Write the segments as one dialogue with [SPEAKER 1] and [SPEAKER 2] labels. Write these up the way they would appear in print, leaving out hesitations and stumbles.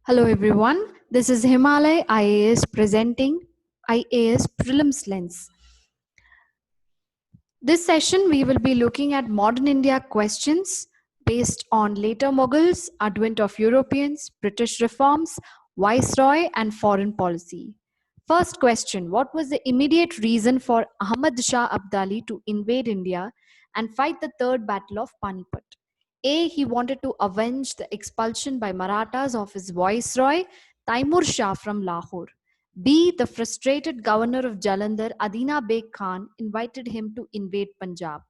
[SPEAKER 1] Hello everyone, this is Himalay IAS presenting IAS Prelims Lens. This session we will be looking at modern India questions based on later Mughals, advent of Europeans, British reforms, Viceroy and foreign policy. First question, what was the immediate reason for Ahmad Shah Abdali to invade India and fight the Third Battle of Panipat? A. He wanted to avenge the expulsion by Marathas of his viceroy, Taimur Shah from Lahore. B. The frustrated governor of Jalandhar, Adina Beg Khan, invited him to invade Punjab.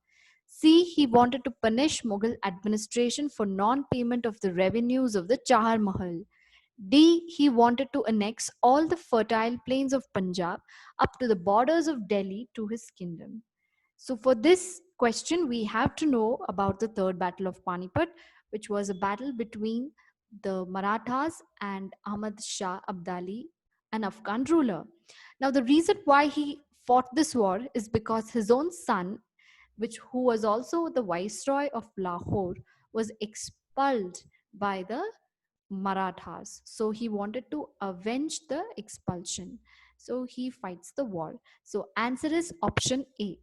[SPEAKER 1] C. He wanted to punish Mughal administration for non-payment of the revenues of the Chahar Mahal. D. He wanted to annex all the fertile plains of Punjab up to the borders of Delhi to his kingdom. So, for this question, we have to know about the Third Battle of Panipat, which was a battle between the Marathas and Ahmad Shah Abdali, an Afghan ruler. Now, the reason why he fought this war is because his own son, who was also the viceroy of Lahore, was expelled by the Marathas. So he wanted to avenge the expulsion. So he fights the war. So answer is option A.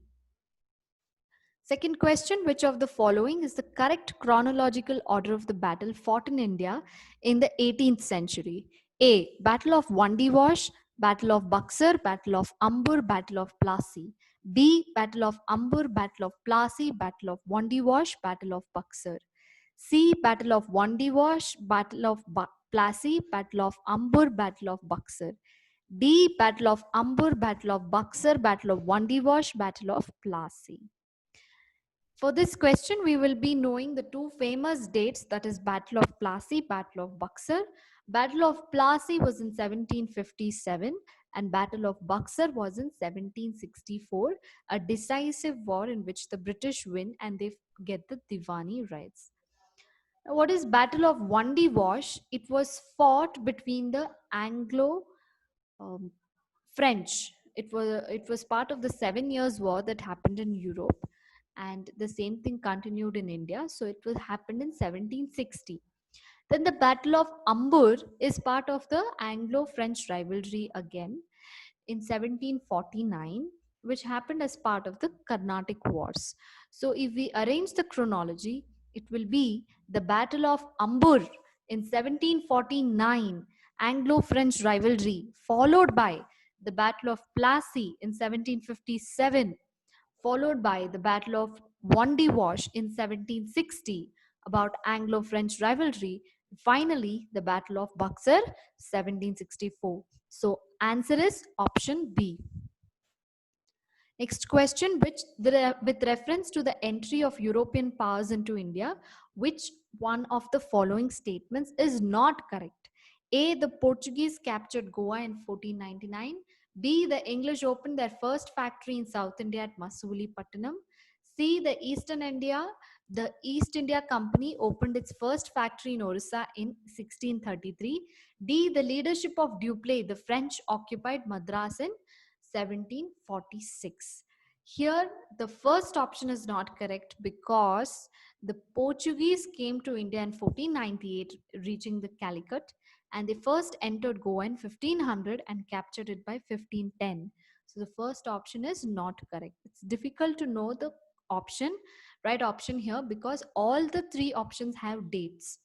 [SPEAKER 1] Second question, which of the following is the correct chronological order of the battle fought in India in the 18th century? A. Battle of Wandiwash, Battle of Buxar, Battle of Ambur, Battle of Plassey. B. Battle of Ambur, Battle of Plassey, Battle of Wandiwash, Battle of Buxar. C. Battle of Wandiwash, Battle of Plassey, Battle of Ambur, Battle of Buxar. D. Battle of Ambur, Battle of Buxar, Battle of Wandiwash, Battle of Plassey. For this question, we will be knowing the two famous dates, that is Battle of Plassey, Battle of Buxar. Battle of Plassey was in 1757 and Battle of Buxar was in 1764, a decisive war in which the British win and they get the Diwani rights. Now, what is Battle of Wandiwash? It was fought between the Anglo um, French. It was part of the 7 Years' War that happened in Europe, and the same thing continued in India. So it was happened in 1760. Then the Battle of Ambur is part of the Anglo-French rivalry again in 1749, which happened as part of the Carnatic Wars. So if we arrange the chronology, it will be the Battle of Ambur in 1749, Anglo-French rivalry, followed by the Battle of Plassey in 1757, followed by the Battle of Wandiwash in 1760 about Anglo-French rivalry, finally the Battle of Buxar 1764. So answer is option B. Next question, with reference to the entry of European powers into India, which one of the following statements is not correct? A. The Portuguese captured Goa in 1499. B. The English opened their first factory in South India at Masulipatanam. C. The East India Company opened its first factory in Orissa in 1633. D. The leadership of Dupleix, the French occupied Madras in 1746. Here, the first option is not correct because the Portuguese came to India in 1498, reaching the Calicut, and they first entered Goa in 1500 and captured it by 1510. So the first option is not correct. It's difficult to know the right option here because all the three options have dates.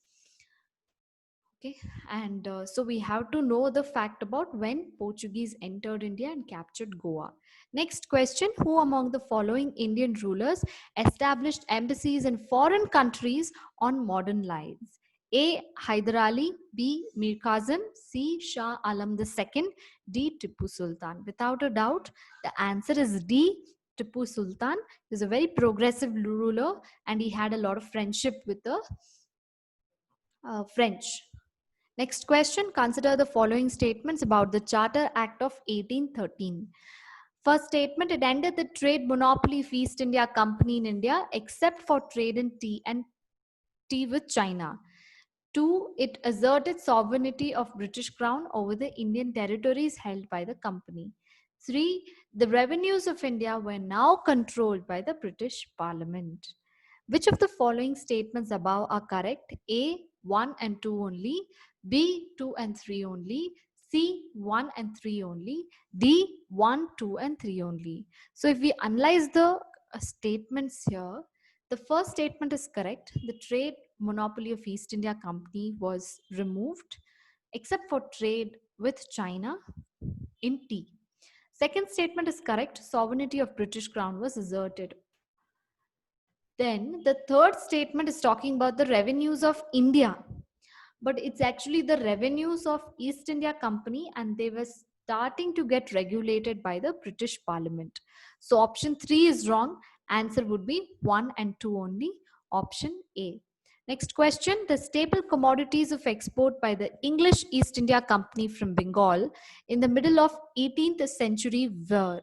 [SPEAKER 1] Okay, and so we have to know the fact about when Portuguese entered India and captured Goa. Next question, who among the following Indian rulers established embassies in foreign countries on modern lines? A. Hyder Ali, B. Mir Kazim, C. Shah Alam II, D. Tipu Sultan. Without a doubt, the answer is D. Tipu Sultan. He was a very progressive ruler and he had a lot of friendship with the French. Next question, consider the following statements about the Charter Act of 1813. First statement, it ended the trade monopoly of East India Company in India except for trade in tea with China. 2, it asserted sovereignty of British Crown over the Indian territories held by the company. 3, the revenues of India were now controlled by the British Parliament. Which of the following statements above are correct? A, 1 and 2 only, B 2 and 3 only, C 1 and 3 only, D 1, 2 and 3 only. So if we analyze the statements here, the first statement is correct. The trade monopoly of East India Company was removed except for trade with China in tea. Second statement is correct. Sovereignty of British Crown was asserted. Then the third statement is talking about the revenues of India, but it's actually the revenues of East India Company, and they were starting to get regulated by the British Parliament. So option 3 is wrong. Answer would be 1 and 2 only. Option A. Next question. The staple commodities of export by the English East India Company from Bengal in the middle of 18th century were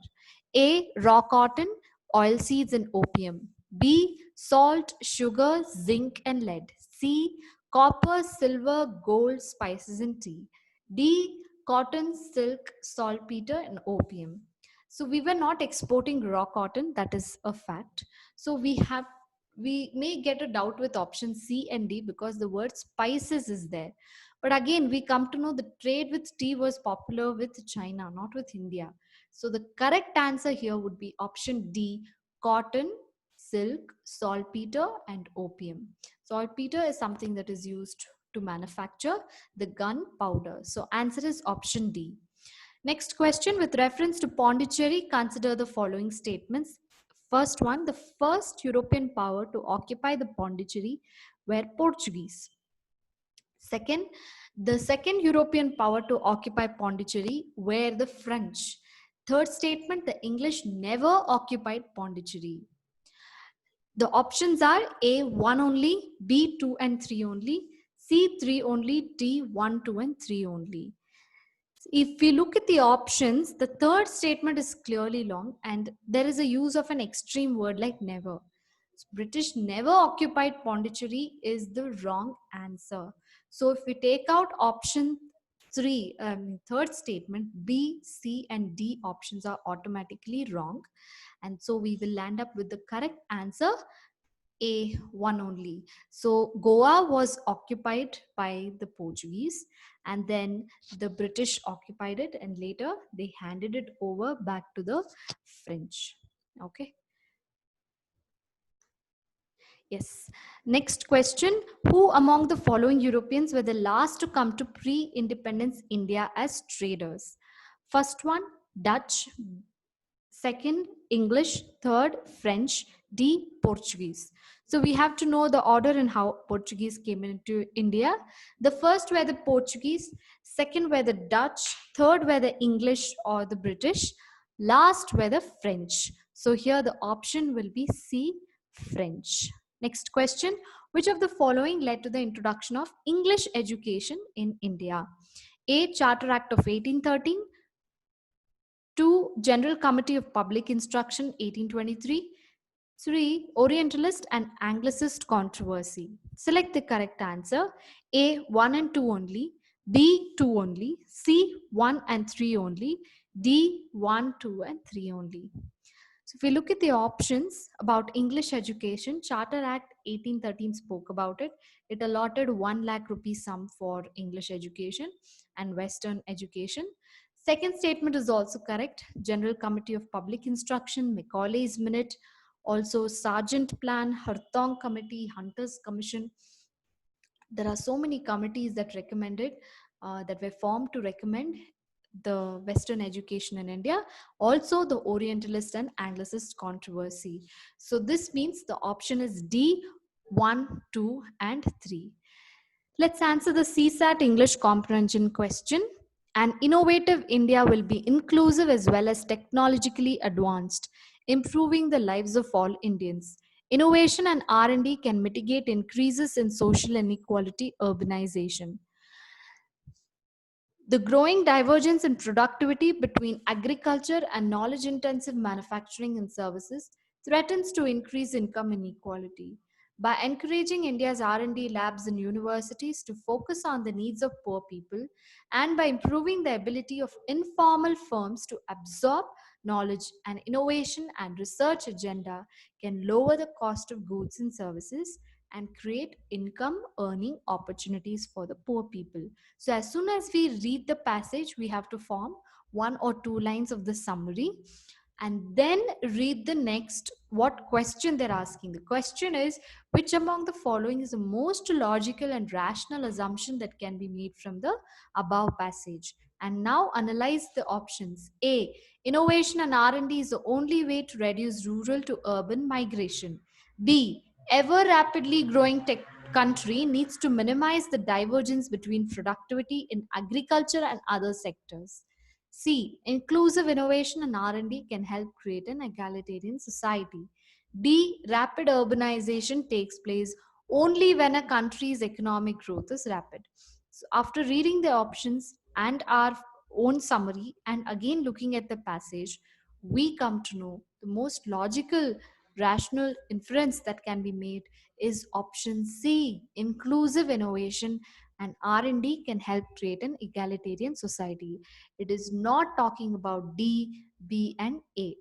[SPEAKER 1] A. Raw cotton, oilseeds and opium. B. Salt, sugar, zinc and lead. C. Copper, silver, gold, spices and tea. D. Cotton, silk, saltpeter and opium. So we were not exporting raw cotton, that is a fact. So we may get a doubt with option C and D because the word spices is there. But again, we come to know the trade with tea was popular with China, not with India. So the correct answer here would be option D, cotton, silk, saltpeter, and opium. Saltpeter is something that is used to manufacture the gunpowder. So answer is option D. Next question, with reference to Pondicherry, consider the following statements. First one, the first European power to occupy the Pondicherry were Portuguese. Second, the second European power to occupy Pondicherry were the French. Third statement, the English never occupied Pondicherry. The options are A 1 only, B 2 and 3 only, C 3 only, D 1, 2 and 3 only. If we look at the options, the third statement is clearly long and there is a use of an extreme word like never. British never occupied Pondicherry is the wrong answer. So if we take out option 3, third statement, B, C and D options are automatically wrong. And so we will land up with the correct answer, A, 1 only. So Goa was occupied by the Portuguese and then the British occupied it and later they handed it over back to the French. Okay. Yes. Next question. Who among the following Europeans were the last to come to pre-independence India as traders? First one, Dutch. Second, English. Third, French. D, Portuguese. So we have to know the order and how Portuguese came into India. The first were the Portuguese. Second were the Dutch. Third were the English or the British. Last were the French. So here the option will be C, French. Next question. Which of the following led to the introduction of English education in India? A, Charter Act of 1813. 2. General Committee of Public Instruction 1823. 3. Orientalist and Anglicist controversy. Select the correct answer. A, 1 and 2 only. B, 2 only. C, 1 and 3 only. D, 1, 2 and 3 only. So if we look at the options about English education, Charter Act 1813 spoke about it. It allotted 1 lakh rupee sum for English education and Western education. Second statement is also correct. General Committee of Public Instruction, Macaulay's Minute, also Sargent Plan, Hartong Committee, Hunter's Commission. There are so many committees that recommended, that were formed to recommend the Western education in India, also the Orientalist and Anglicist controversy. So this means the option is D, 1, 2 and 3. Let's answer the CSAT English comprehension question. An innovative India will be inclusive as well as technologically advanced, improving the lives of all Indians. Innovation and R&D can mitigate increases in social inequality, urbanization. The growing divergence in productivity between agriculture and knowledge-intensive manufacturing and services threatens to increase income inequality. By encouraging India's R&D labs and universities to focus on the needs of poor people, and by improving the ability of informal firms to absorb knowledge and innovation and research agenda can lower the cost of goods and services, and create income earning opportunities for the poor people. So, as soon as we read the passage, we have to form one or two lines of the summary and then read the next what question they're asking. The question is, which among the following is the most logical and rational assumption that can be made from the above passage? And now analyze the options. A, innovation and R&D is the only way to reduce rural to urban migration. B, ever rapidly growing tech country needs to minimize the divergence between productivity in agriculture and other sectors. C, inclusive innovation and R&D can help create an egalitarian society. D, rapid urbanization takes place only when a country's economic growth is rapid. So after reading the options and our own summary and again looking at the passage, we come to know the most logical rational inference that can be made is option C, inclusive innovation and R&D can help create an egalitarian society. It is not talking about D, B and A.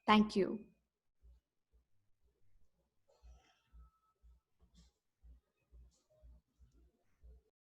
[SPEAKER 1] Thank you.